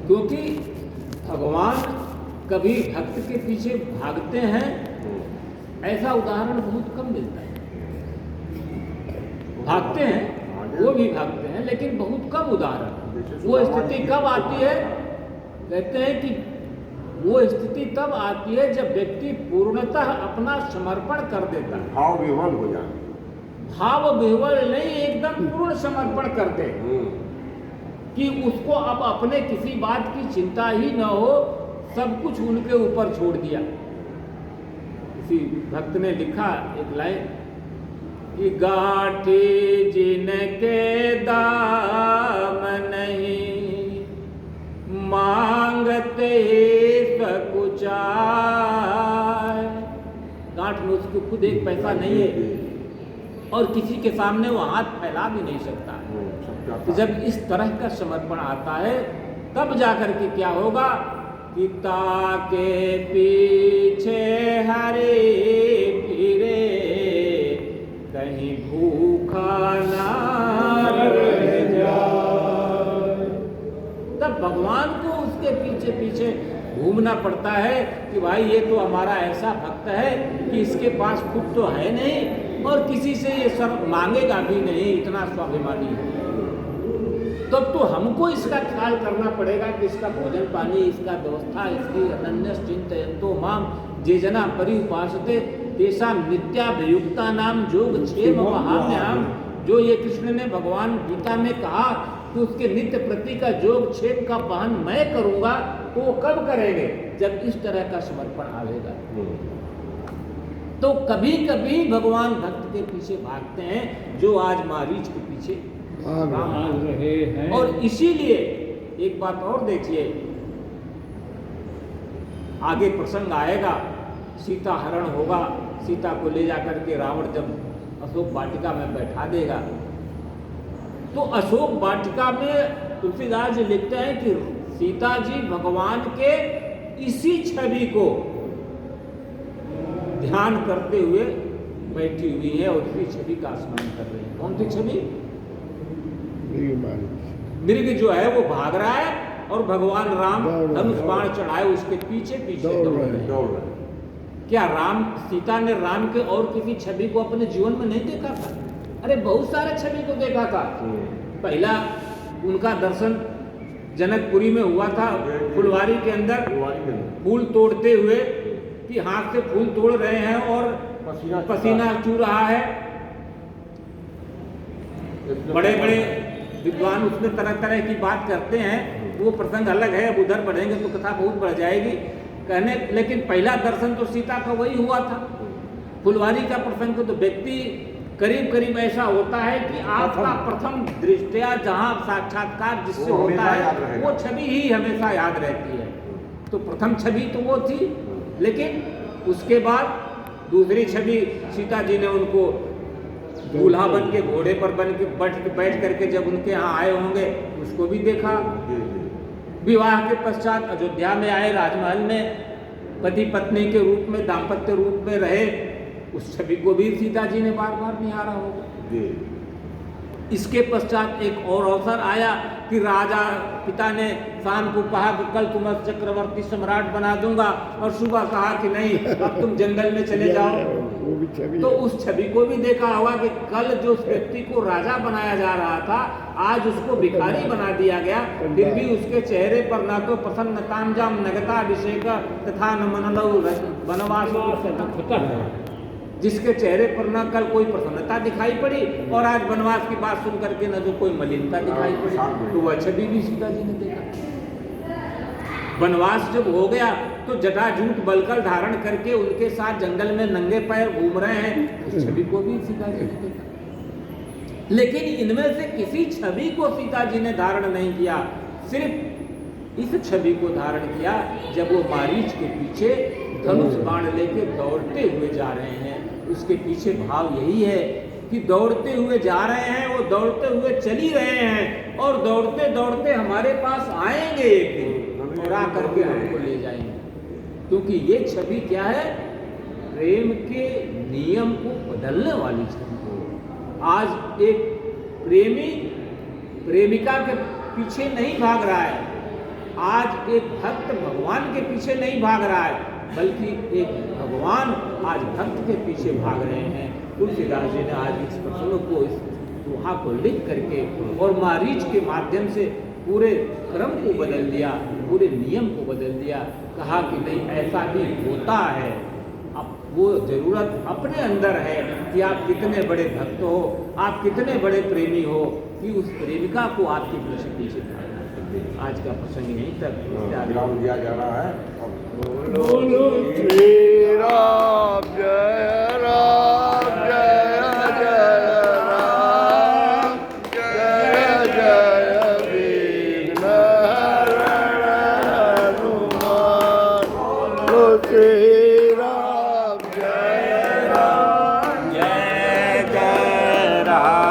क्योंकि भगवान कभी भक्त के पीछे भागते हैं, ऐसा उदाहरण बहुत कम मिलता है। भागते हैं, वो भी भागते हैं, लेकिन बहुत कम उदाहरण। वो स्थिति कब आती है? कहते हैं कि वो स्थिति तब आती है जब व्यक्ति पूर्णतः अपना समर्पण कर देता है। भाव विह्वल हो जाए, भाव विह्वल नहीं, एकदम पूर्ण समर्पण कर दे कि उसको अब अपने किसी बात की चिंता ही न हो, सब कुछ उनके ऊपर छोड़ दिया। किसी भक्त ने लिखा एक लाइन कि गाठी जिनके दाम नहीं, मांगते सकुचाय। गांठ में उसको खुद एक पैसा नहीं है और किसी के सामने वो हाथ फैला भी नहीं सकता है। तो जब इस तरह का समर्पण आता है तब जाकर के क्या होगा कि ताके पीछे हरे फिरे, कहीं भूखा ना रह जाए। तब भगवान को उसके पीछे पीछे घूमना पड़ता है कि भाई ये तो हमारा ऐसा भक्त है कि इसके पास खुद तो है नहीं और किसी से ये सब मांगेगा भी नहीं, इतना स्वाभिमानी है। तब तो हमको इसका ख्याल करना पड़ेगा कि इसका भोजन पानी, इसका व्यवस्था, इसकी अनन्य चिंतयन्तो माम जे जना परिउपासते तेषां नित्याभियुक्ता नाम योग क्षेम वहाम्यहम्। जो ये कृष्ण ने भगवान गीता में कहा कि उसके नित्य प्रति का योग क्षेम का वहन मैं करूंगा, तो वो कब करेंगे? जब इस तरह का समर्पण आवेगा। तो कभी कभी भगवान भक्त के पीछे भागते हैं, जो आज मारीच के पीछे भाग रहे हैं। और इसीलिए एक बात और देखिए, आगे प्रसंग आएगा, सीता हरण होगा, सीता को ले जाकर के रावण जब अशोक वाटिका में बैठा देगा, तो अशोक वाटिका में तुलसीदास जी लिखते हैं कि सीता जी भगवान के इसी छवि को ध्यान करते हुए बैठी हुई है और इसी छवि का स्मरण कर रही है। कौन सी छवि? मृग जो है वो भाग रहा है और भगवान राम धनुष बाण चढ़ाए उसके पीछे पीछे दौड़ रहे। क्या राम सीता ने राम के और किसी छवि को अपने जीवन में नहीं देखा था? अरे बहुत सारे छवि को देखा था। पहला उनका दर्शन जनकपुरी में हुआ था, फुलवारी के अंदर फूल तोड़ते हुए, कि हाथ से फूल तोड़ रहे हैं और पसीना चू रहा है। बड़े बड़े विद्वान उसमें तरह तरह की बात करते हैं, वो प्रसंग अलग है, अब उधर बढ़ेंगे तो कथा बहुत बढ़ जाएगी कहने। लेकिन पहला दर्शन तो सीता का वही हुआ था। फुलवारी का प्रसंग तो व्यक्ति करीब करीब ऐसा होता है कि आपका प्रथम दृष्टया जहाँ साक्षात्कार जिससे होता है वो छवि ही हमेशा याद रहती है। तो प्रथम छवि तो वो थी, लेकिन उसके बाद दूसरी छवि सीता जी ने उनको दूल्हा बन के, घोड़े पर बन के बैठ करके जब उनके यहाँ आए होंगे उसको भी देखा। विवाह के पश्चात अयोध्या में आए, राजमहल में पति पत्नी के रूप में, दाम्पत्य रूप में रहे, उस छवि को भी सीता जी ने बार बार निहारा होगा। इसके पश्चात एक और अवसर आया कि राजा पिता ने शाम को कहा कि कल तुम्हें चक्रवर्ती सम्राट बना दूंगा, और सुबह कहा कि नहीं अब तुम जंगल में चले जाओ। तो उस छवि को भी देखा होगा कि कल जो उस व्यक्ति को राजा बनाया जा रहा था, आज उसको भिखारी बना दिया गया, फिर भी उसके चेहरे पर न तो प्रसन्नताम जाम नगताभिषेक तथा न मनलौ वनवास। जिसके चेहरे पर न कल कोई प्रसन्नता दिखाई पड़ी और आज वनवास की बात सुन करके न जो कोई मलिनता दिखाई पड़ी, तो वह छवि भी सीता जी ने देखा। वनवास जब हो गया तो जटाजूट बलकर धारण करके उनके साथ जंगल में नंगे पैर घूम रहे हैं, उस छवि को भी सीता जी ने देखा। लेकिन इनमें से किसी छवि को सीता जी ने धारण नहीं किया, सिर्फ इस छवि को धारण किया जब वो मारीच के पीछे धनुष बाण लेके दौड़ते हुए जा रहे हैं। उसके पीछे भाव यही है कि दौड़ते हुए जा रहे हैं, वो दौड़ते हुए चली रहे हैं और दौड़ते दौड़ते हमारे पास आएंगे एक दिन और आकर के हमको ले जाएंगे। क्योंकि ये छवि क्या है? प्रेम के नियम को बदलने वाली छवि। आज एक प्रेमी प्रेमिका के पीछे नहीं भाग रहा है, आज एक भक्त भगवान के पीछे नहीं भाग रहा है, बल्कि एक भगवान आज भक्त के पीछे भाग रहे हैं। तुलसीदास जी ने आज इस प्रसंग को, इस दोहा को लिख करके और मारीच के माध्यम से पूरे क्रम को बदल दिया, पूरे नियम को बदल दिया। कहा कि नहीं, ऐसा भी होता है। अब वो जरूरत अपने अंदर है कि आप कितने बड़े भक्त हो, आप कितने बड़े प्रेमी हो, कि उस प्रेमिका को आपके पीछे भागना। आज का प्रसंग यहीं तक विराम दिया जा रहा है। बोलो श्री राम जय राम जय जय राम जय जय विघ्न हरण हनुमान। बोलो श्री राम जय राम जय जय राम।